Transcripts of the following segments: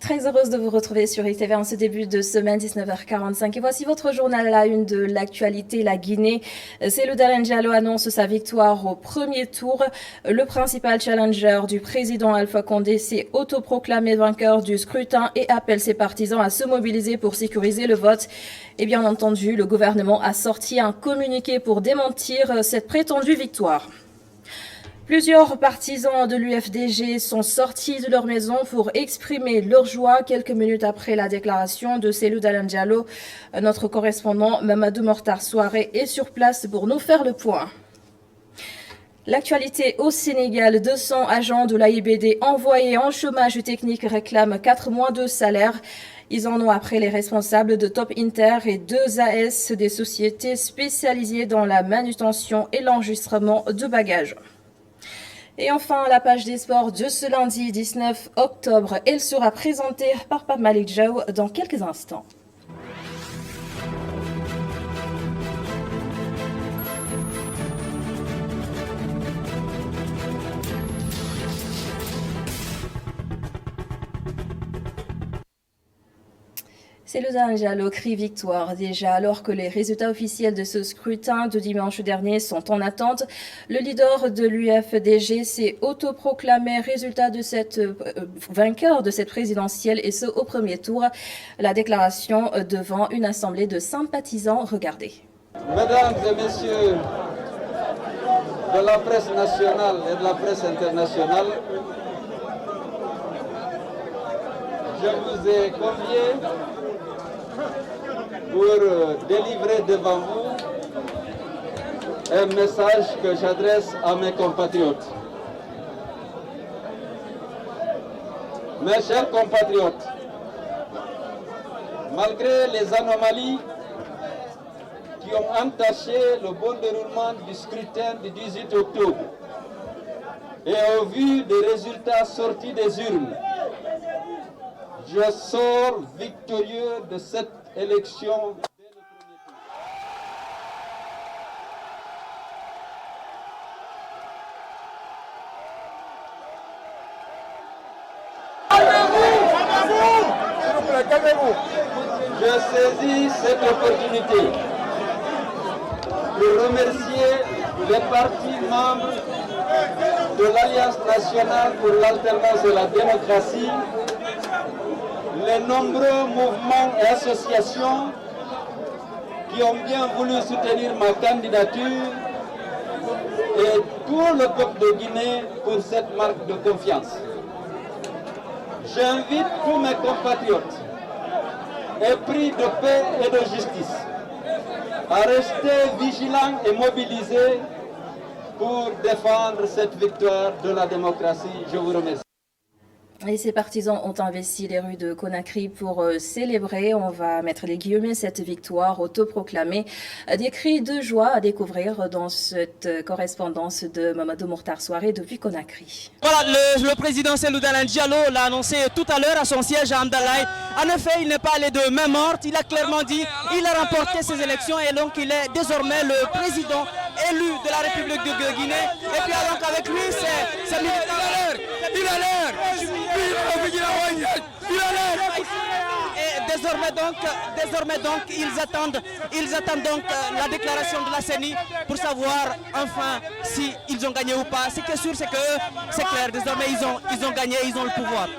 très heureuse de vous retrouver sur ITV en ce début de semaine, 19h45. Et voici votre journal à la une de l'actualité. La Guinée, Cellou Dalein Diallo annonce sa victoire au premier tour. Le principal challenger du président Alpha Condé s'est autoproclamé vainqueur du scrutin et appelle ses partisans à se mobiliser pour sécuriser le vote. Et bien entendu, le gouvernement a sorti un communiqué pour démentir cette prétendue victoire. Plusieurs partisans de l'UFDG sont sortis de leur maison pour exprimer leur joie quelques minutes après la déclaration de Cellou Dalein Diallo. Notre correspondant Mamadou Mortar Souaré est sur place pour nous faire le point. L'actualité au Sénégal, 200 agents de l'AIBD envoyés en chômage technique réclament 4 mois de salaire. Ils en ont après les responsables de Top Inter et 2 AS, des sociétés spécialisées dans la manutention et l'enregistrement de bagages. Et enfin, la page des sports de ce lundi 19 octobre. Elle sera présentée par Pape Malik Diaw dans quelques instants. Cellou Dalein Diallo crie victoire déjà alors que les résultats officiels de ce scrutin de dimanche dernier sont en attente. Le leader de l'UFDG s'est autoproclamé vainqueur de cette présidentielle et ce au premier tour. La déclaration devant une assemblée de sympathisants. Regardez. Mesdames et messieurs de la presse nationale et de la presse internationale, je vous ai convié pour délivrer devant vous un message que j'adresse à mes compatriotes. Mes chers compatriotes, malgré les anomalies qui ont entaché le bon déroulement du scrutin du 18 octobre et au vu des résultats sortis des urnes, je sors victorieux de cette élection dès le premier tour. Je saisis cette opportunité pour remercier les partis membres de l'Alliance nationale pour l'alternance et la démocratie, les nombreux mouvements et associations qui ont bien voulu soutenir ma candidature et tout le peuple de Guinée pour cette marque de confiance. J'invite tous mes compatriotes épris de paix et de justice à rester vigilants et mobilisés pour défendre cette victoire de la démocratie. Je vous remercie. Et ses partisans ont investi les rues de Conakry pour célébrer, on va mettre les guillemets, cette victoire autoproclamée. Des cris de joie à découvrir dans cette correspondance de Mamadou Mortar Souaré depuis Conakry. Voilà, le président Cellou Dalein Diallo l'a annoncé tout à l'heure à son siège à Amdalaï. En effet, il n'est pas allé de main morte, il a clairement dit qu'il a remporté ses élections et donc il est désormais le président élu de la République de Guinée. Et puis donc avec lui, c'est militaire. Il a l'air. Et désormais donc, ils attendent donc la déclaration de la CENI pour savoir enfin si ils ont gagné ou pas. Ce qui est sûr, c'est que c'est clair. Désormais, ils ont gagné, ils ont le pouvoir.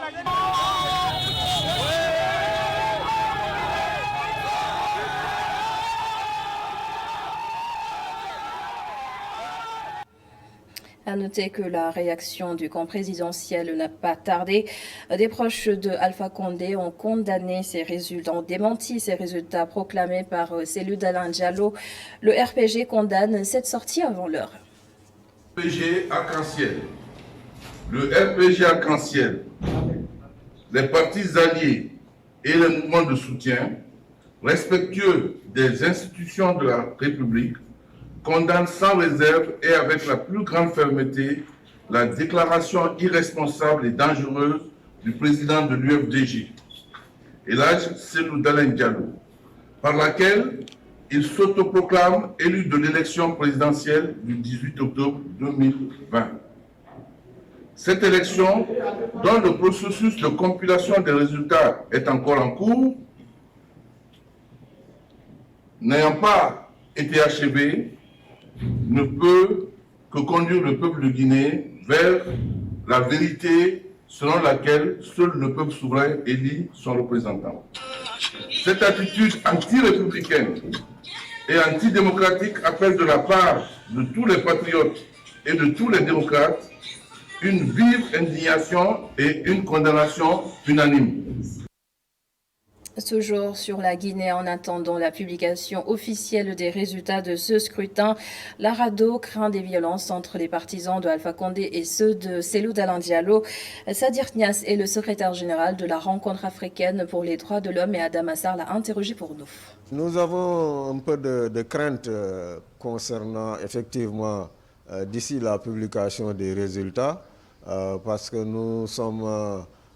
À noter que la réaction du camp présidentiel n'a pas tardé. Des proches de Alpha Condé ont condamné ces résultats, ont démenti ces résultats proclamés par Cellou Dalein Diallo. Le RPG condamne cette sortie avant l'heure. RPG Arc-en-Ciel. Le RPG Arc-en-Ciel, les partis alliés et les mouvements de soutien, respectueux des institutions de la République, condamne sans réserve et avec la plus grande fermeté la déclaration irresponsable et dangereuse du président de l'UFDG, Elhadji Cellou Dalein Diallo, par laquelle il s'autoproclame élu de l'élection présidentielle du 18 octobre 2020. Cette élection, dont le processus de compilation des résultats est encore en cours, n'ayant pas été achevée, ne peut que conduire le peuple de Guinée vers la vérité selon laquelle seul le peuple souverain élit son représentant. Cette attitude anti-républicaine et antidémocratique appelle de la part de tous les patriotes et de tous les démocrates une vive indignation et une condamnation unanime. Toujours sur la Guinée, en attendant la publication officielle des résultats de ce scrutin, la RADDHO craint des violences entre les partisans de Alpha Condé et ceux de Cellou Dalein Diallo. Sadir Niasse est le secrétaire général de la Rencontre africaine pour les droits de l'homme et Adama Sarr l'a interrogé pour nous. Nous avons un peu de crainte concernant effectivement d'ici la publication des résultats parce que nous sommes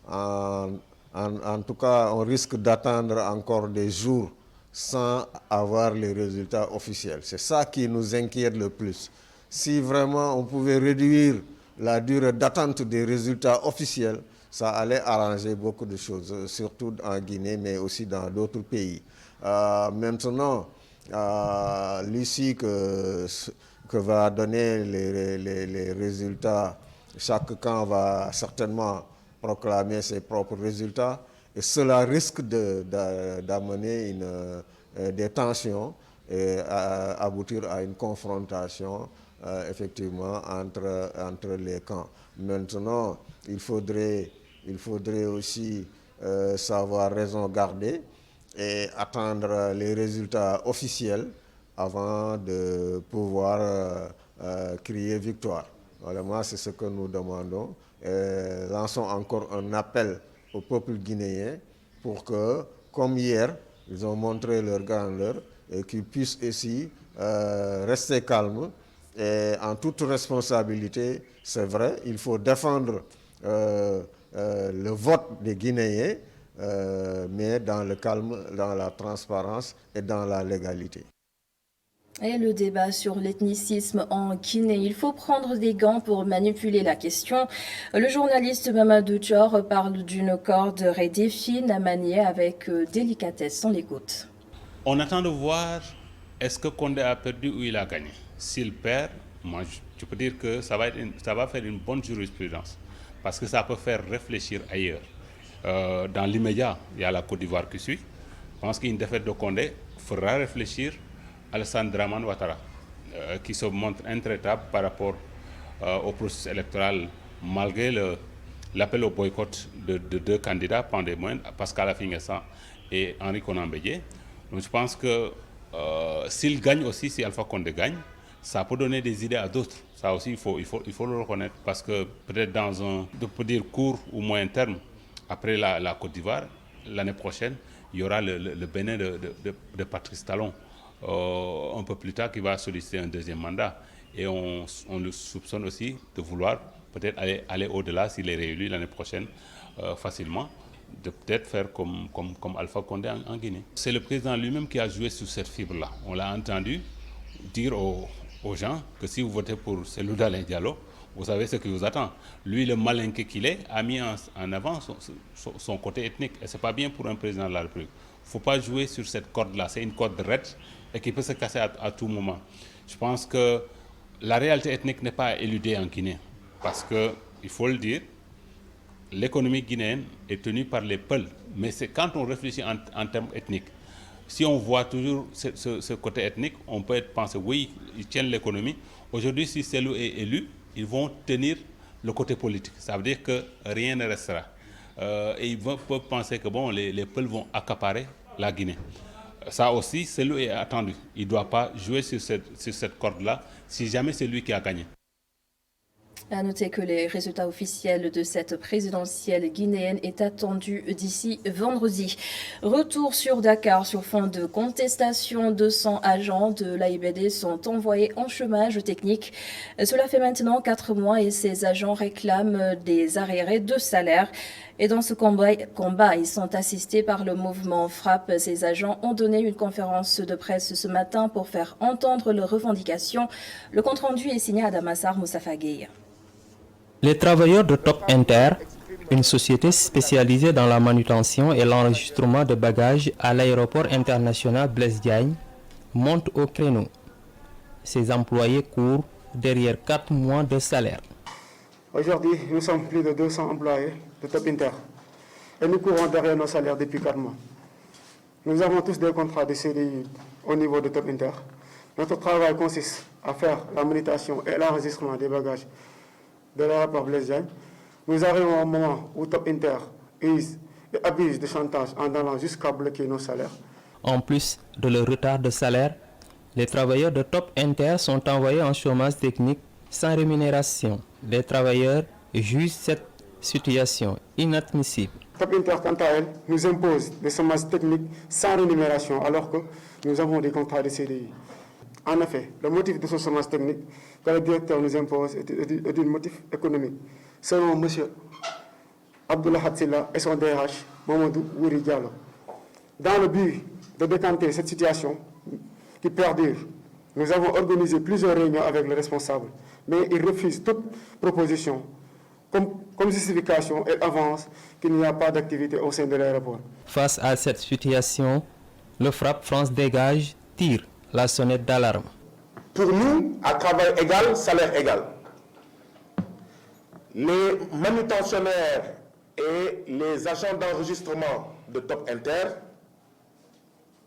en tout cas, on risque d'attendre encore des jours sans avoir les résultats officiels. C'est ça qui nous inquiète le plus. Si vraiment on pouvait réduire la durée d'attente des résultats officiels, ça allait arranger beaucoup de choses, surtout en Guinée, mais aussi dans d'autres pays. Maintenant, l'issue que va donner les résultats, chaque camp va certainement proclamer ses propres résultats et cela risque d'amener des tensions et aboutir à une confrontation effectivement entre les camps. Maintenant, il faudrait aussi savoir raison garder et attendre les résultats officiels avant de pouvoir crier victoire. Voilà, c'est ce que nous demandons. Lançons encore un appel au peuple guinéen pour que, comme hier, ils ont montré leur grandeur et qu'ils puissent aussi rester calmes et en toute responsabilité. C'est vrai, il faut défendre le vote des Guinéens, mais dans le calme, dans la transparence et dans la légalité. Et le débat sur l'ethnicisme en Guinée. Il faut prendre des gants pour manipuler la question. Le journaliste Mamadou Thior parle d'une corde raidée fine à manier avec délicatesse. On l'écoute. On attend de voir est-ce que Condé a perdu ou il a gagné. S'il perd, moi je peux dire que ça va faire une bonne jurisprudence parce que ça peut faire réfléchir ailleurs. Dans l'immédiat, il y a la Côte d'Ivoire qui suit. Je pense qu'une défaite de Condé fera réfléchir Alassane Dramane Ouattara, qui se montre intraitable par rapport au processus électoral, malgré l'appel au boycott de deux candidats pandémoines, Pascal Affi-N'Guessan et Henri Konan Bédié. Donc je pense que s'il gagne aussi, si Alpha Condé gagne, ça peut donner des idées à d'autres. Ça aussi, il faut le reconnaître, parce que peut-être dans un, on peut dire court ou moyen terme, après la Côte d'Ivoire, l'année prochaine, il y aura le Bénin de Patrice Talon. Un peu plus tard, qui va solliciter un deuxième mandat. Et on le soupçonne aussi de vouloir peut-être aller au-delà, s'il est réélu l'année prochaine, facilement, de peut-être faire comme Alpha Condé en Guinée. C'est le président lui-même qui a joué sur cette fibre-là. On l'a entendu dire aux gens que si vous votez pour Cellou Dalein Diallo, vous savez ce qui vous attend. Lui, le malinqué qu'il est, a mis en avant son côté ethnique. Et ce n'est pas bien pour un président de la République. Il ne faut pas jouer sur cette corde-là. C'est une corde raide et qui peut se casser à tout moment. Je pense que la réalité ethnique n'est pas éludée en Guinée. Parce qu'il faut le dire, l'économie guinéenne est tenue par les Peuls. Mais c'est quand on réfléchit en termes ethniques. Si on voit toujours ce côté ethnique, on peut penser, oui, ils tiennent l'économie. Aujourd'hui, si Cellou est élu, ils vont tenir le côté politique. Ça veut dire que rien ne restera. Et ils peuvent penser que bon, les Peuls vont accaparer la Guinée. Ça aussi, Cellou est attendu. Il ne doit pas jouer sur cette corde-là si jamais c'est lui qui a gagné. À noter que les résultats officiels de cette présidentielle guinéenne est attendu d'ici vendredi. Retour sur Dakar sur fond de contestation. 200 agents de l'AIBD sont envoyés en chômage technique. Cela fait maintenant 4 mois et ces agents réclament des arriérés de salaire. Et dans ce combat, ils sont assistés par le mouvement Frappe. Ces agents ont donné une conférence de presse ce matin pour faire entendre leurs revendications. Le compte-rendu est signé à Adama Sarr Moustapha Gueye. Les travailleurs de Top Inter, une société spécialisée dans la manutention et l'enregistrement de bagages à l'aéroport international Blaise Diagne, montent au créneau. Ces employés courent derrière 4 mois de salaire. Aujourd'hui, nous sommes plus de 200 employés de Top Inter et nous courons derrière nos salaires depuis 4 mois. Nous avons tous des contrats de CDI au niveau de Top Inter. Notre travail consiste à faire la manutention et l'enregistrement des bagages de l'aéroport Blaise Diagne. Nous arrivons au moment où Top Inter use et abuse de chantage en allant jusqu'à bloquer nos salaires. En plus de leur retard de salaire, les travailleurs de Top Inter sont envoyés en chômage technique sans rémunération. Les travailleurs jugent cette situation inadmissible. Top Inter, quant à elle, nous impose des chômages techniques sans rémunération alors que nous avons des contrats de CDI. En effet, le motif de ce chômage technique que le directeur nous impose est un motif économique. Selon M. Abdullah Hatsila et son DRH, Mamadou Wouri Diallo. Dans le but de décanter cette situation qui perdure, nous avons organisé plusieurs réunions avec les responsables, mais ils refusent toute proposition. Comme justification, ils avancent qu'il n'y a pas d'activité au sein de l'aéroport. Face à cette situation, le FRAPP France Dégage tire la sonnette d'alarme. Pour nous, à travail égal, salaire égal. Les manutentionnaires et les agents d'enregistrement de Top Inter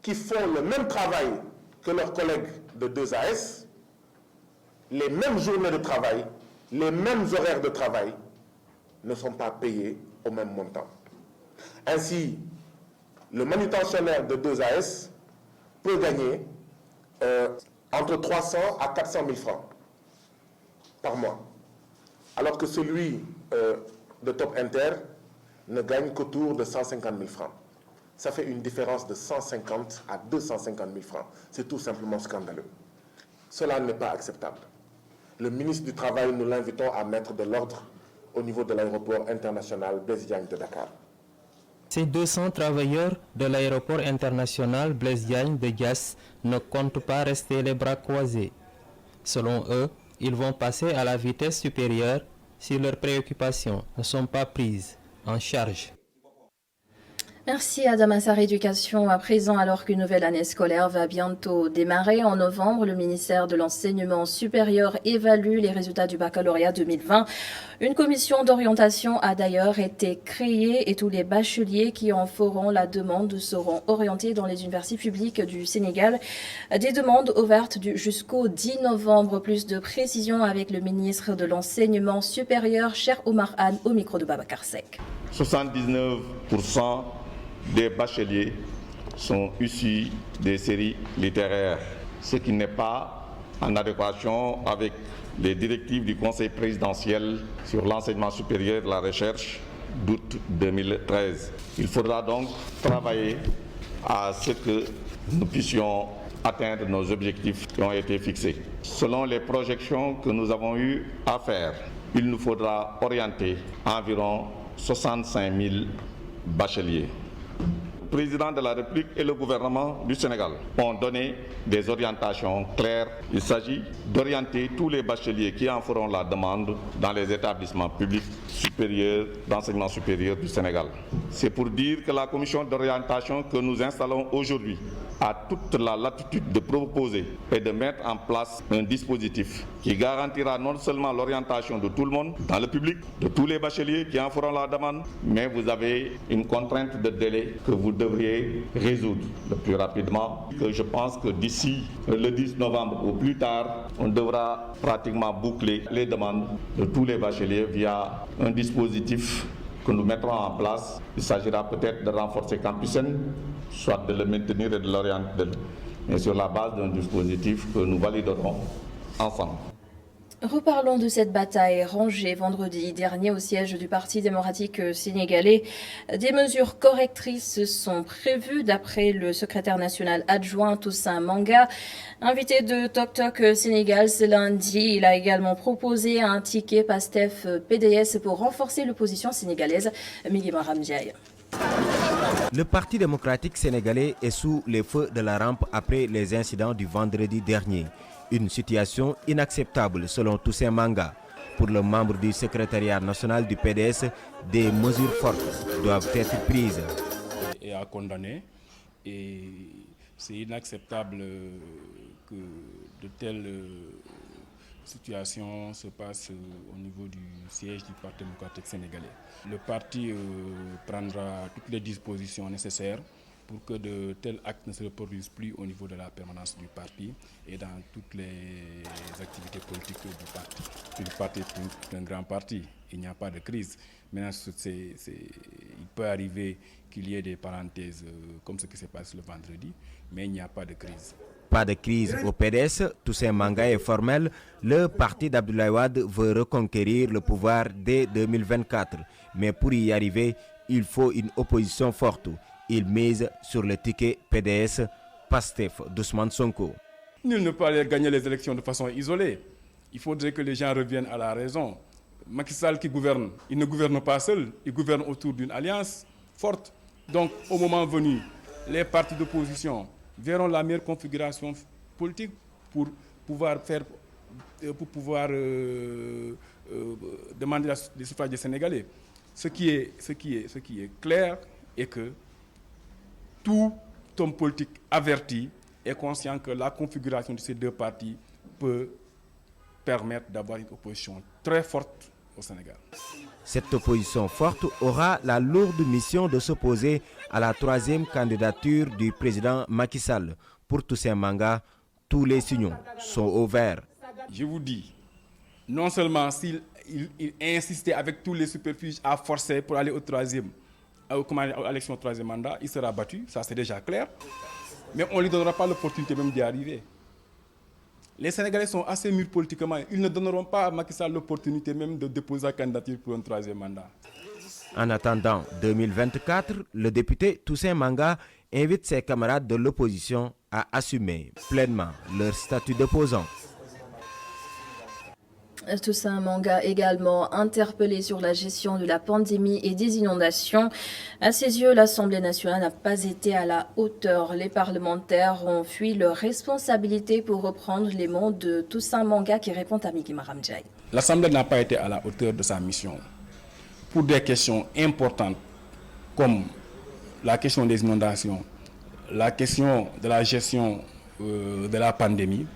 qui font le même travail que leurs collègues de 2AS, les mêmes journées de travail, les mêmes horaires de travail, ne sont pas payés au même montant. Ainsi, le manutentionnaire de 2AS peut gagner entre 300 à 400 000 francs par mois, alors que celui de Top Inter ne gagne qu'autour de 150 000 francs. Ça fait une différence de 150 à 250 000 francs. C'est tout simplement scandaleux. Cela n'est pas acceptable. Le ministre du Travail, nous l'invitons à mettre de l'ordre au niveau de l'aéroport international Blaise Diagne de Dakar. Ces 200 travailleurs de l'aéroport international Blaise Diagne de Diass ne comptent pas rester les bras croisés. Selon eux, ils vont passer à la vitesse supérieure si leurs préoccupations ne sont pas prises en charge. Merci Adama Sarr Éducation. À présent, alors qu'une nouvelle année scolaire va bientôt démarrer en novembre, le ministère de l'Enseignement supérieur évalue les résultats du baccalauréat 2020. Une commission d'orientation a d'ailleurs été créée et tous les bacheliers qui en feront la demande seront orientés dans les universités publiques du Sénégal. Des demandes ouvertes jusqu'au 10 novembre. Plus de précisions avec le ministre de l'Enseignement supérieur, Cheikh Omar Anne, au micro de Babacar Seck. 79% des bacheliers sont issus des séries littéraires, ce qui n'est pas en adéquation avec les directives du Conseil présidentiel sur l'enseignement supérieur et la recherche d'août 2013. Il faudra donc travailler à ce que nous puissions atteindre nos objectifs qui ont été fixés. Selon les projections que nous avons eu à faire, il nous faudra orienter environ 65 000 bacheliers. Le président de la République et le gouvernement du Sénégal ont donné des orientations claires. Il s'agit d'orienter tous les bacheliers qui en feront la demande dans les établissements publics supérieurs d'enseignement supérieur du Sénégal. C'est pour dire que la commission d'orientation que nous installons aujourd'hui a toute la latitude de proposer et de mettre en place un dispositif qui garantira non seulement l'orientation de tout le monde dans le public, de tous les bacheliers qui en feront la demande, mais vous avez une contrainte de délai que vous devriez résoudre le plus rapidement. Je pense que d'ici le 10 novembre ou plus tard, on devra pratiquement boucler les demandes de tous les bacheliers via un dispositif que nous mettrons en place. Il s'agira peut-être de renforcer Campus N, soit de le maintenir et de l'orienter, mais sur la base d'un dispositif que nous validerons ensemble. Reparlons de cette bataille rangée vendredi dernier au siège du Parti démocratique sénégalais. Des mesures correctrices sont prévues d'après le secrétaire national adjoint Toussaint Manga. Invité de Tok Tok Sénégal ce lundi, il a également proposé un ticket PASTEF PDS pour renforcer l'opposition sénégalaise. Migima Ramdiaye. Le Parti démocratique sénégalais est sous les feux de la rampe après les incidents du vendredi dernier. Une situation inacceptable selon Toussaint Manga. Pour le membre du secrétariat national du PDS, des mesures fortes doivent être prises. Et à condamner. Et c'est inacceptable que de telles situations se passent au niveau du siège du Parti démocratique sénégalais. Le parti prendra toutes les dispositions nécessaires pour que de tels actes ne se reproduisent plus au niveau de la permanence du parti et dans toutes les activités politiques du parti. Le parti est un grand parti, il n'y a pas de crise. Maintenant, il peut arriver qu'il y ait des parenthèses comme ce qui s'est passé le vendredi, mais il n'y a pas de crise. Pas de crise au PDS, Toussaint Manga est formel. Le parti d'Abdoulaye Wade veut reconquérir le pouvoir dès 2024. Mais pour y arriver, il faut une opposition forte. Il mise sur le ticket PDS, Pastef d'Ousmane Sonko. Nul ne peut aller gagner les élections de façon isolée. Il faudrait que les gens reviennent à la raison. Macky Sall qui gouverne, il ne gouverne pas seul, il gouverne autour d'une alliance forte. Donc au moment venu, les partis d'opposition verront la meilleure configuration politique pour pouvoir demander les suffrages des Sénégalais. Ce qui est clair est que tout homme politique averti est conscient que la configuration de ces deux partis peut permettre d'avoir une opposition très forte au Sénégal. Cette opposition forte aura la lourde mission de s'opposer à la troisième candidature du président Macky Sall. Pour Toussaint Manga, tous les signaux sont au vert. Je vous dis, non seulement s'il insistait avec tous les superfuges à forcer pour aller à l'élection au troisième mandat, il sera battu, ça c'est déjà clair, mais on ne lui donnera pas l'opportunité même d'y arriver. Les Sénégalais sont assez mûrs politiquement. Ils ne donneront pas à Macky Sall l'opportunité même de déposer sa candidature pour un troisième mandat. En attendant 2024, le député Toussaint Manga invite ses camarades de l'opposition à assumer pleinement leur statut d'opposant. Toussaint Manga également interpellé sur la gestion de la pandémie et des inondations. À ses yeux, l'Assemblée nationale n'a pas été à la hauteur. Les parlementaires ont fui leurs responsabilités, pour reprendre les mots de Toussaint Manga qui répond à Miki Maramdjaï. L'Assemblée n'a pas été à la hauteur de sa mission. Pour des questions importantes comme la question des inondations, la question de la gestion de la pandémie,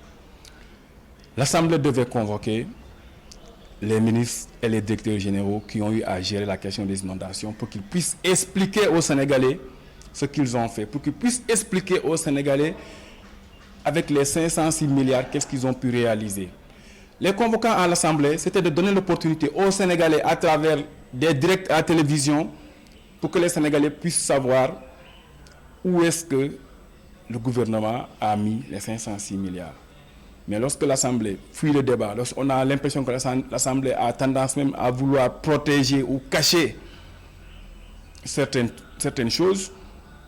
l'Assemblée devait convoquer les ministres et les directeurs généraux qui ont eu à gérer la question des inondations pour qu'ils puissent expliquer aux Sénégalais ce qu'ils ont fait, pour qu'ils puissent expliquer aux Sénégalais avec les 506 milliards qu'est-ce qu'ils ont pu réaliser. Les convoquants à l'Assemblée, c'était de donner l'opportunité aux Sénégalais à travers des directs à la télévision pour que les Sénégalais puissent savoir où est-ce que le gouvernement a mis les 506 milliards. Mais lorsque l'Assemblée fuit le débat, lorsqu'on a l'impression que l'Assemblée a tendance même à vouloir protéger ou cacher certaines choses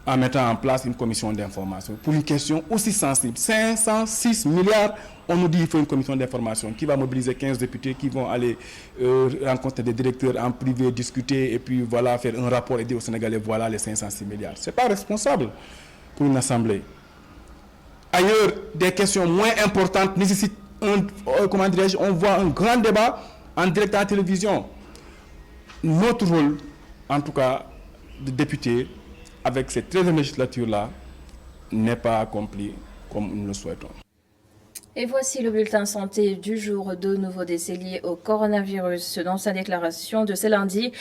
en mettant en place une commission d'information pour une question aussi sensible. 506 milliards, on nous dit qu'il faut une commission d'information qui va mobiliser 15 députés qui vont aller rencontrer des directeurs en privé, discuter et puis voilà, faire un rapport et dire aux Sénégalais voilà les 506 milliards. Ce n'est pas responsable pour une Assemblée. Ailleurs, des questions moins importantes nécessitent on voit un grand débat en direct à la télévision. Notre rôle, en tout cas, de député, avec cette 13e législature-là, n'est pas accompli comme nous le souhaitons. Et voici le bulletin santé du jour. 2 nouveaux décès liés au coronavirus. Dans sa déclaration de ce lundi,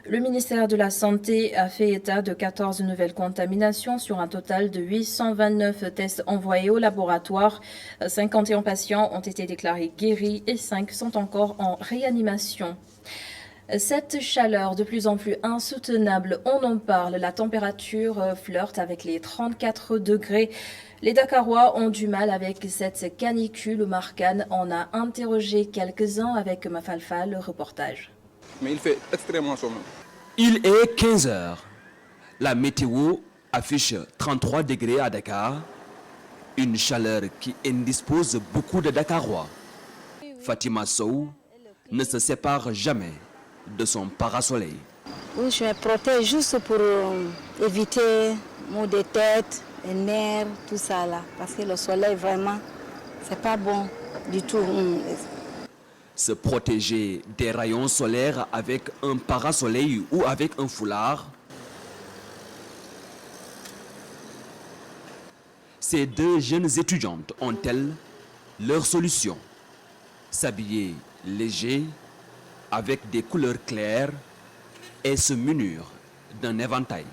le ministère de la Santé a fait état de 14 nouvelles contaminations sur un total de 829 tests envoyés au laboratoire. 51 patients ont été déclarés guéris et 5 sont encore en réanimation. Cette chaleur de plus en plus insoutenable, on en parle. La température flirte avec les 34 degrés. Les Dakarois ont du mal avec cette canicule. Marcane en a interrogé quelques-uns avec Mafalfa, le reportage. Mais il fait extrêmement chaud. Il est 15 heures. La météo affiche 33 degrés à Dakar. Une chaleur qui indispose beaucoup de Dakarois. Fatima Sow ne se sépare jamais de son parasoleil. Oui, je me protège juste pour éviter maux de tête, les nerfs, tout ça là. Parce que le soleil, vraiment, c'est pas bon du tout. Se protéger des rayons solaires avec un parasoleil ou avec un foulard. Ces deux jeunes étudiantes ont-elles leur solution? S'habiller léger, avec des couleurs claires et se munir d'un éventail.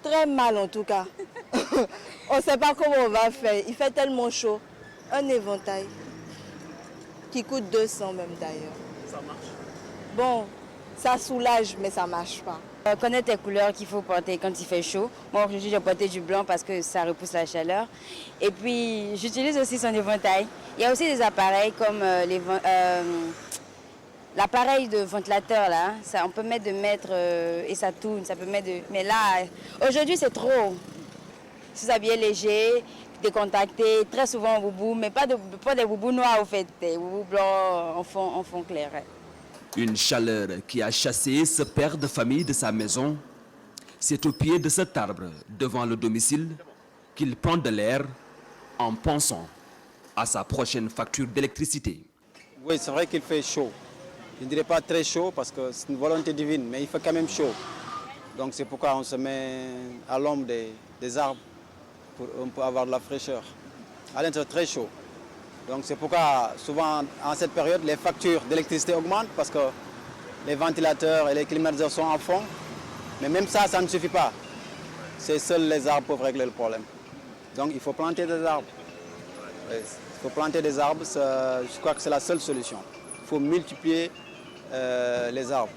Très mal en tout cas. On ne sait pas comment on va faire. Il fait tellement chaud. Un éventail qui coûte 200 même d'ailleurs. Ça marche? Bon, ça soulage mais ça ne marche pas. Connaître les couleurs qu'il faut porter quand il fait chaud. Moi aujourd'hui j'ai porté du blanc parce que ça repousse la chaleur. Et puis j'utilise aussi son éventail. Il y a aussi des appareils comme l'appareil de ventilateur là, ça, on peut mettre et ça tourne, ça peut mettre mais là, aujourd'hui c'est trop. Si vous habillez léger, décontacté, très souvent en boubou, mais pas des boubous noirs au fait, des boubous blancs en fond clair. Une chaleur qui a chassé ce père de famille de sa maison. C'est au pied de cet arbre, devant le domicile, qu'il prend de l'air en pensant à sa prochaine facture d'électricité. Oui, c'est vrai qu'il fait chaud. Je ne dirais pas très chaud parce que c'est une volonté divine, mais il fait quand même chaud. Donc c'est pourquoi on se met à l'ombre des arbres pour on peut avoir de la fraîcheur. À l'intérieur, très chaud. Donc c'est pourquoi souvent en cette période, les factures d'électricité augmentent parce que les ventilateurs et les climatiseurs sont en fond. Mais même ça, ça ne suffit pas. C'est seuls les arbres peuvent régler le problème. Donc il faut planter des arbres. Il faut planter des arbres, je crois que c'est la seule solution. Il faut multiplier les arbres.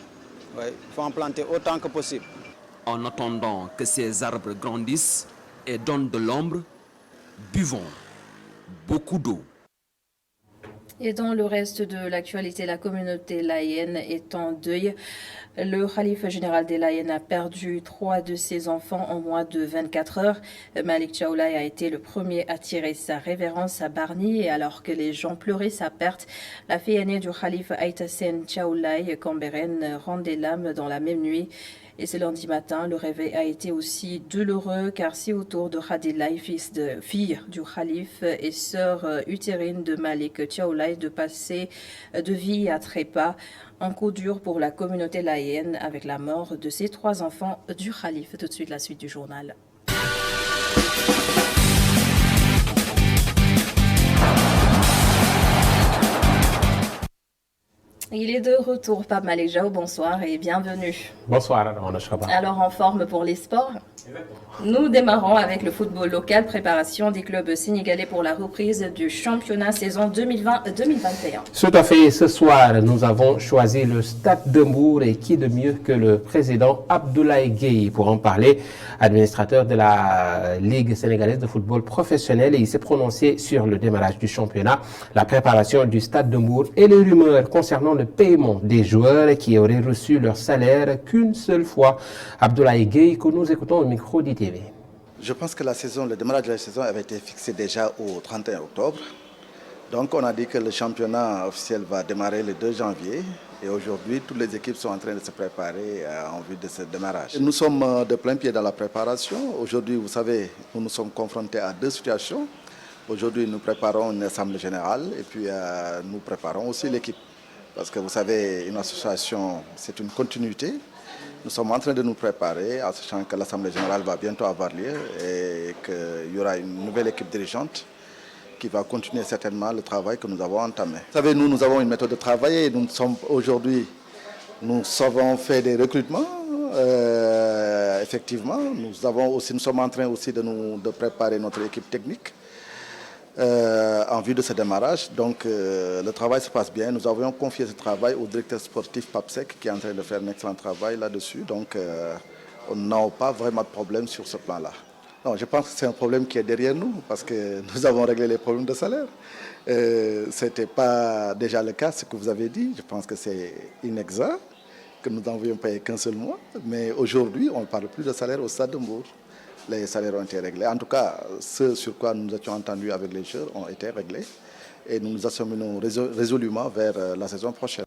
Il faut en planter autant que possible. En attendant que ces arbres grandissent et donnent de l'ombre, buvons beaucoup d'eau. Et dans le reste de l'actualité, la communauté laïenne est en deuil. Le khalife général des Laïens a perdu 3 de ses enfants en moins de 24 heures. Malik Chaoulaye a été le premier à tirer sa révérence à Bargny et alors que les gens pleuraient sa perte, la fille aînée du khalife Aïtassen Chaoulaye Cambérène rendait l'âme dans la même nuit. Et ce lundi matin, le réveil a été aussi douloureux car c'est au tour de Khadilaï, fille du khalife et sœur utérine de Malik Chaoulaye, de passer de vie à trépas. Un coup dur pour la communauté laïenne avec la mort de ses 3 enfants du khalife. Tout de suite, la suite du journal. Il est de retour, Pape Malick Diaw, bonsoir et bienvenue. Bonsoir, Arona Chaba. Alors, en forme pour les sports? Nous démarrons avec le football local, préparation des clubs sénégalais pour la reprise du championnat saison 2020-2021. Tout à fait, ce soir, nous avons choisi le Stade de Mbour et qui de mieux que le président Abdoulaye Gueye pour en parler, administrateur de la Ligue sénégalaise de football professionnel, et il s'est prononcé sur le démarrage du championnat, la préparation du Stade de Mbour et les rumeurs concernant le paiement des joueurs qui auraient reçu leur salaire qu'une seule fois. Abdoulaye Gueye, que nous écoutons au micro d'ITV. Je pense que le démarrage de la saison avait été fixé déjà au 31 octobre. Donc on a dit que le championnat officiel va démarrer le 2 janvier. Et aujourd'hui, toutes les équipes sont en train de se préparer en vue de ce démarrage. Nous sommes de plein pied dans la préparation. Aujourd'hui, vous savez, nous nous sommes confrontés à 2 situations. Aujourd'hui, nous préparons une assemblée générale et puis nous préparons aussi l'équipe. Parce que vous savez, une association, c'est une continuité. Nous sommes en train de nous préparer, en sachant que l'Assemblée générale va bientôt avoir lieu et qu'il y aura une nouvelle équipe dirigeante qui va continuer certainement le travail que nous avons entamé. Vous savez, nous avons une méthode de travail et aujourd'hui, nous avons fait des recrutements. Effectivement, nous sommes en train aussi de préparer notre équipe technique en vue de ce démarrage. Donc le travail se passe bien. Nous avions confié ce travail au directeur sportif Papsec qui est en train de faire un excellent travail là-dessus. Donc on n'a pas vraiment de problème sur ce plan-là. Non, je pense que c'est un problème qui est derrière nous parce que nous avons réglé les problèmes de salaire. Ce n'était pas déjà le cas, ce que vous avez dit. Je pense que c'est inexact, que nous n'envoyons payé qu'un seul mois. Mais aujourd'hui, on ne parle plus de salaire au Stade de Mbour. Les salaires ont été réglés. En tout cas, ce sur quoi nous étions entendus avec les joueurs ont été réglés. Et nous nous acheminons résolument vers la saison prochaine.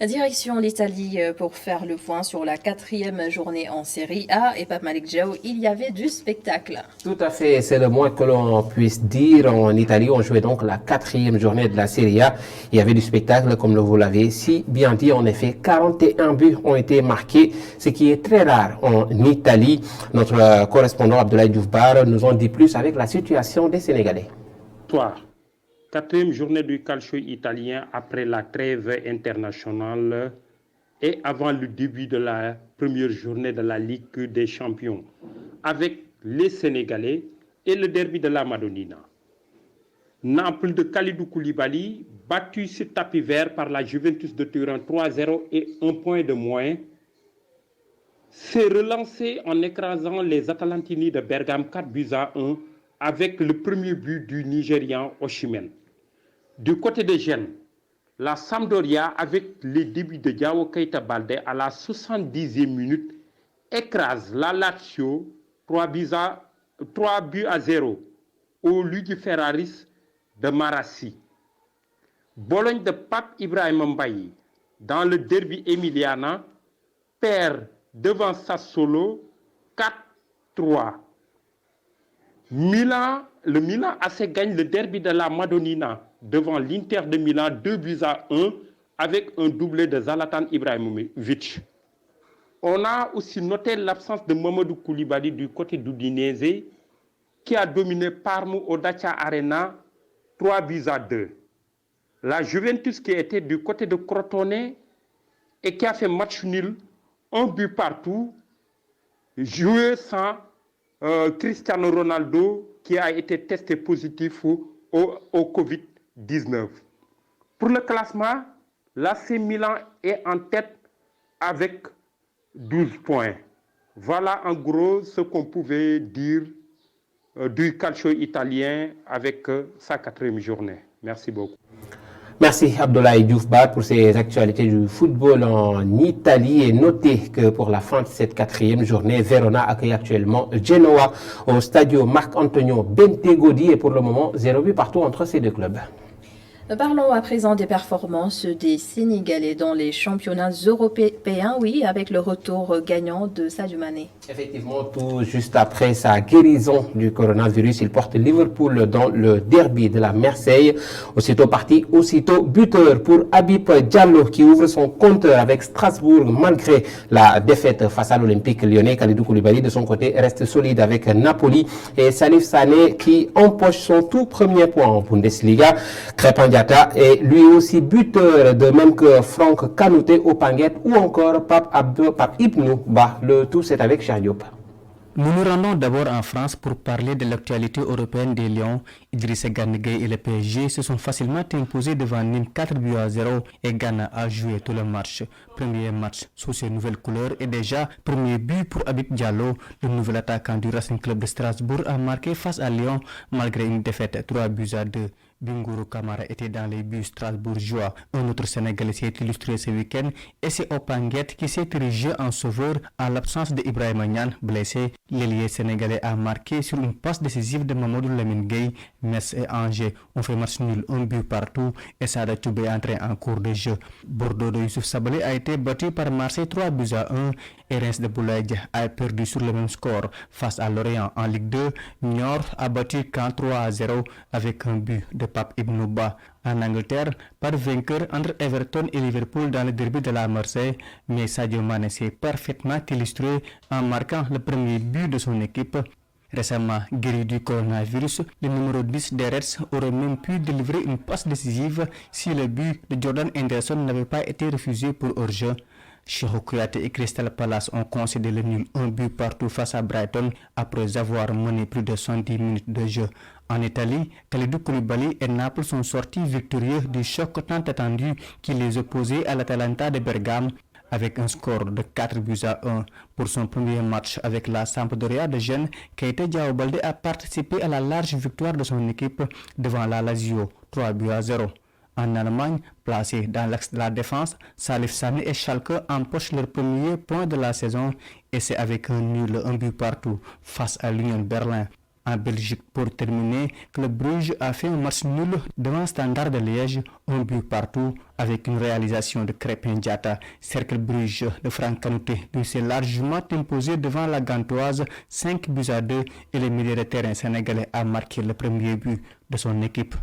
Direction l'Italie pour faire le point sur la 4e journée en Série A. Et Pape Malick Diaw, il y avait du spectacle. Tout à fait, c'est le moins que l'on puisse dire. En Italie, on jouait donc la 4e journée de la Série A. Il y avait du spectacle, comme vous l'avez si bien dit. En effet, 41 buts ont été marqués, ce qui est très rare en Italie. Notre correspondant Abdoulaye Diouf Bar nous en dit plus avec la situation des Sénégalais. 4e journée du calcio italien après la trêve internationale et avant le début de la première journée de la Ligue des Champions, avec les Sénégalais et le derby de la Madonnina. Naples de Kalidou Koulibaly, battu sur tapis vert par la Juventus de Turin 3-0 et 1 point de moins, s'est relancé en écrasant les Atalantini de Bergame 4-1 avec le premier but du Nigérian Osimhen. Du côté de Gênes, la Sampdoria, avec les débuts de Diao Keita Baldé à la 70e minute, écrase la Lazio 3-0 au Luigi Ferraris de Marassi. Bologne de Pape Ibrahim Mbaye, dans le derby Emiliana, perd devant Sassuolo 4-3. Le Milan AC gagne le derby de la Madonnina devant l'Inter de Milan 2-1 avec un doublé de Zlatan Ibrahimovic. On a aussi noté l'absence de Mamadou Koulibaly du côté d'Udinese qui a dominé Parme au Dacia Arena 3-2. La Juventus qui était du côté de Crotone et qui a fait match nul, 1 but partout, joué sans Cristiano Ronaldo qui a été testé positif au Covid-19. Pour le classement, l'AC Milan est en tête avec 12 points. Voilà en gros ce qu'on pouvait dire du calcio italien avec sa 4e journée. Merci beaucoup. Merci Abdoulaye Diouf Bar pour ces actualités du football en Italie. Et notez que pour la fin de cette 4e journée, Verona accueille actuellement Genoa au Stadio Marc-Antonio Bentegodi et pour le moment 0 but partout entre ces deux clubs. Parlons à présent des performances des Sénégalais dans les championnats européens, oui, avec le retour gagnant de Sadio Mané. Effectivement, tout juste après sa guérison du coronavirus, il porte Liverpool dans le derby de la Marseille. Aussitôt parti, aussitôt buteur pour Habib Diallo qui ouvre son compteur avec Strasbourg malgré la défaite face à l'Olympique lyonnais. Kalidou Koulibaly de son côté reste solide avec Napoli et Salif Sané qui empoche son tout premier point en Bundesliga. Crépin Diatta est lui aussi buteur, de même que Franck Kanouté au Panguette ou encore Pape Ibnou Ba. Le tout c'est avec Cheikh Diop. Nous nous rendons d'abord en France pour parler de l'actualité européenne des Lions. Idrissa Gana Gueye et le PSG se sont facilement imposés devant Nîmes 4-0 et Ghana a joué tout le match. Premier match sous ses nouvelles couleurs et déjà premier but pour Habib Diallo. Le nouvel attaquant du Racing Club de Strasbourg a marqué face à Lyon malgré une défaite 3-2. Bingourou Kamara était dans les buts strasbourgeois. Un autre Sénégalais s'est illustré ce week-end et c'est Opanguette qui s'est érigé en sauveur en l'absence de Ibrahima Niane blessé. L'ailier sénégalais a marqué sur une passe décisive de Mamadou Lamine Gueye. Metz et Angers ont fait match nul, un but partout et Sada Toubé est entré en cours de jeu. Bordeaux de Youssouf Sabaly a été battu par Marseille 3-1 et Reims de Boulaye Dia a perdu sur le même score face à Lorient en Ligue 2. Niort a battu Caen 3-0 avec un but de Pape Ibnou Ba. En Angleterre, par vainqueur entre Everton et Liverpool dans le derby de la Marseille, mais Sadio Mané s'est parfaitement illustré en marquant le premier but de son équipe. Récemment guéri du coronavirus, le numéro 10 des Reds aurait même pu délivrer une passe décisive si le but de Jordan Henderson n'avait pas été refusé pour hors-jeu. Cheikhou Kouyaté et Crystal Palace ont concédé le nul, un but partout face à Brighton après avoir mené plus de 110 minutes de jeu. En Italie, Kalidou Koulibaly et Naples sont sortis victorieux du choc tant attendu qui les opposait à l'Atalanta de Bergame avec un score de 4-1 pour son premier match avec la Sampdoria de Gênes. Keita Diaobaldé a participé à la large victoire de son équipe devant la Lazio 3-0. En Allemagne, placés dans l'axe de la défense, Salif Sané et Schalke empochent leur premier point de la saison et c'est avec un nul, un but partout face à l'Union Berlin. En Belgique, pour terminer, Club Brugge a fait un match nul devant Standard de Liège, un but partout avec une réalisation de Crépin Diatta. Cercle Bruges de Franck Kanouté s'est largement imposé devant la Gantoise 5-2 et le milieu de terrain sénégalais a marqué le premier but de son équipe.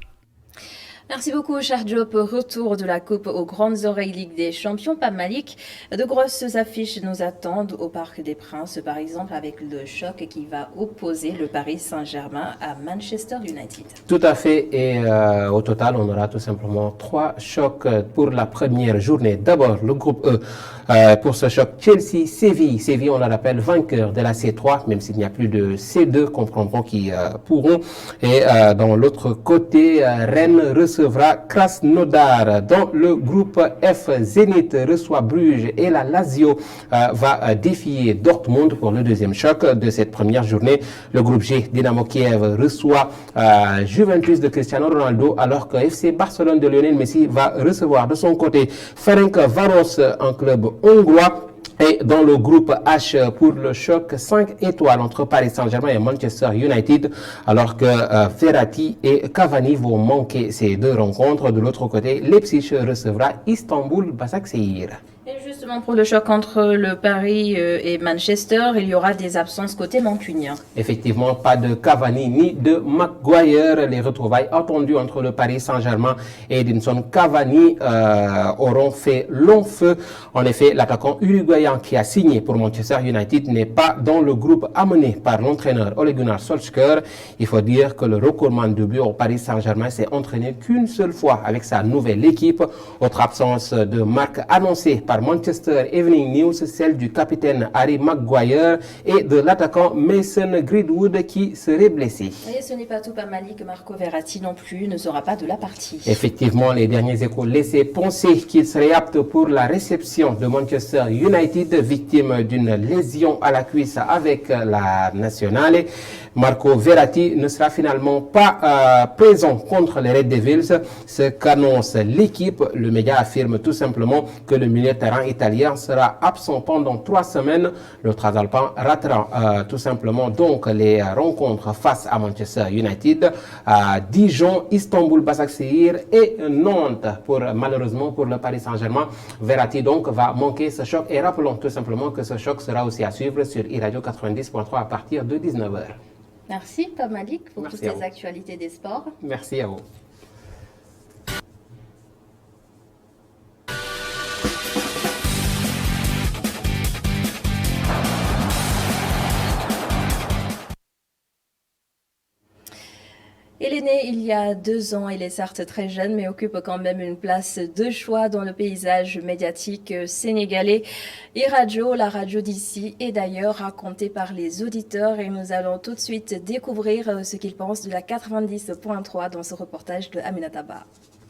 Merci beaucoup, cher Diop. Retour de la Coupe aux Grandes Oreilles Ligue des Champions, Pape Malik. De grosses affiches nous attendent au Parc des Princes, par exemple, avec le choc qui va opposer le Paris Saint-Germain à Manchester United. Tout à fait. Et au total, on aura tout simplement 3 chocs pour la première journée. D'abord, le groupe E. Pour ce choc, Chelsea-Séville. Séville, on le rappelle, vainqueur de la C3, même s'il n'y a plus de C2, comprendront qui pourront. Et dans l'autre côté, Rennes recevra Krasnodar. Dans le groupe F, Zénith reçoit Bruges et la Lazio va défier Dortmund pour le deuxième choc de cette première journée. Le groupe G, Dynamo Kiev reçoit Juventus de Cristiano Ronaldo, alors que FC Barcelone de Lionel Messi va recevoir de son côté Ferencváros, un club hongrois. Et dans le groupe H, pour le choc 5 étoiles entre Paris Saint-Germain et Manchester United, alors que Verratti et Cavani vont manquer ces deux rencontres. De l'autre côté, Leipzig recevra Istanbul Başakşehir. Et justement, pour le choc entre le Paris et Manchester, il y aura des absences côté mancunien. Effectivement, pas de Cavani ni de Maguire. Les retrouvailles attendues entre le Paris Saint-Germain et Edinson Cavani auront fait long feu. En effet, l'attaquant uruguayen qui a signé pour Manchester United n'est pas dans le groupe amené par l'entraîneur Ole Gunnar Solskjaer. Il faut dire que le recordman de but au Paris Saint-Germain s'est entraîné qu'une seule fois avec sa nouvelle équipe. Autre absence de marque annoncée par Manchester Evening News, celle du capitaine Harry Maguire et de l'attaquant Mason Greenwood qui serait blessé. Et ce n'est pas tout, pas Malik, Marco Verratti non plus ne sera pas de la partie. Effectivement, les derniers échos laissaient penser qu'il serait apte pour la réception de Manchester United, victime d'une lésion à la cuisse avec la nationale. Marco Verratti ne sera finalement pas présent contre les Red Devils, ce qu'annonce l'équipe. Le média affirme tout simplement que le milieu de terrain italien sera absent pendant 3 semaines. Le Transalpin ratera tout simplement donc les rencontres face à Manchester United, à Dijon, Istanbul Başakşehir et Nantes. Malheureusement pour le Paris Saint-Germain, Verratti donc va manquer ce choc. Et rappelons tout simplement que ce choc sera aussi à suivre sur iRadio 90.3 à partir de 19h. Merci, Pape Malik, pour toutes les actualités des sports. Merci à vous. Il est né il y a 2 ans, il est certes très jeune, mais occupe quand même une place de choix dans le paysage médiatique sénégalais. iRadio, la radio d'ici, est d'ailleurs racontée par les auditeurs et nous allons tout de suite découvrir ce qu'ils pensent de la 90.3 dans ce reportage de Aminata Ba.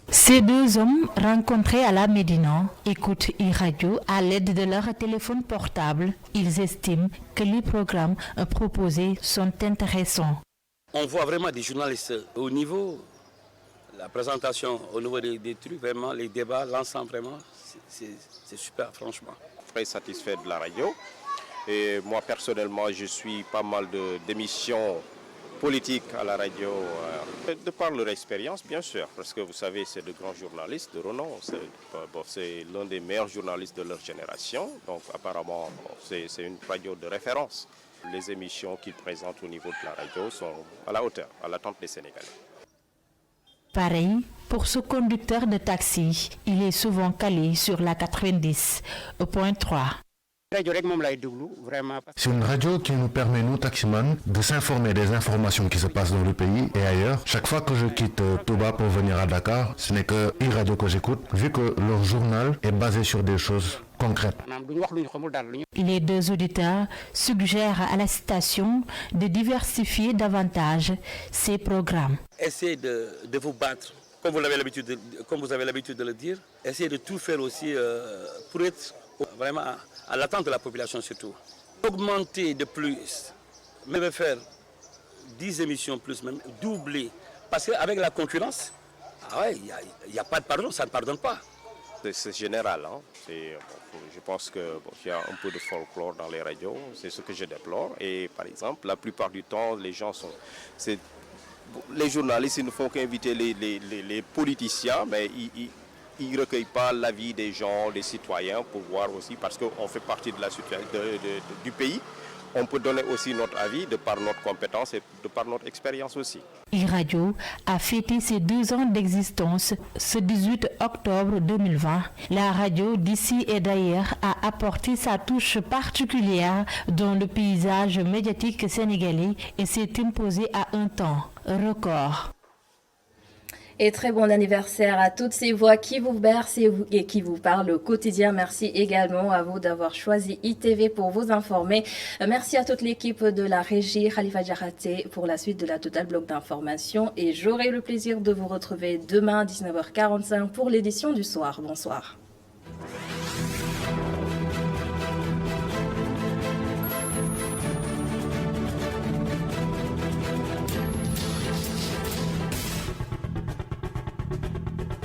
Ces 2 hommes rencontrés à la Médina écoutent iRadio à l'aide de leur téléphone portable. Ils estiment que les programmes proposés sont intéressants. On voit vraiment des journalistes au niveau, la présentation, au niveau des trucs, vraiment, les débats, l'ensemble, vraiment, c'est super, franchement. Très satisfait de la radio. Et moi, personnellement, je suis pas mal d'émissions politiques à la radio, de par leur expérience, bien sûr, parce que vous savez, c'est de grands journalistes de renom. C'est l'un des meilleurs journalistes de leur génération. Donc, apparemment, c'est une radio de référence. Les émissions qu'ils présentent au niveau de la radio sont à la hauteur, à l'attente des Sénégalais. Pareil pour ce conducteur de taxi, il est souvent calé sur la 90.3. C'est une radio qui nous permet, nous taximans, de s'informer des informations qui se passent dans le pays et ailleurs. Chaque fois que je quitte Touba pour venir à Dakar, ce n'est que iRadio que j'écoute, vu que leur journal est basé sur des choses concrètes. Les 2 auditeurs suggèrent à la station de diversifier davantage ses programmes. Essayez de vous battre, comme vous avez l'habitude de le dire. Essayez de tout faire aussi pour être vraiment à l'attente de la population surtout. Augmenter de plus, même faire 10 émissions plus, même doubler. Parce qu'avec la concurrence, il n'y a pas de pardon, ça ne pardonne pas. C'est général. Hein. Je pense qu'il y a un peu de folklore dans les radios. C'est ce que je déplore. Et par exemple, la plupart du temps, les gens sont... Les journalistes, ils ne font qu'inviter les politiciens, mais ils ne recueillent pas l'avis des gens, des citoyens, pour voir aussi, parce qu'on fait partie de la situation du pays. On peut donner aussi notre avis de par notre compétence et de par notre expérience aussi. iRadio a fêté ses 2 ans d'existence ce 18 octobre 2020. La radio d'ici et d'ailleurs a apporté sa touche particulière dans le paysage médiatique sénégalais et s'est imposée à un temps record. Et très bon anniversaire à toutes ces voix qui vous bercent et qui vous parlent au quotidien. Merci également à vous d'avoir choisi ITV pour vous informer. Merci à toute l'équipe de la régie, Khalifa Djaraté, pour la suite de la Total Bloc d'information. Et j'aurai le plaisir de vous retrouver demain à 19h45 pour l'édition du soir. Bonsoir.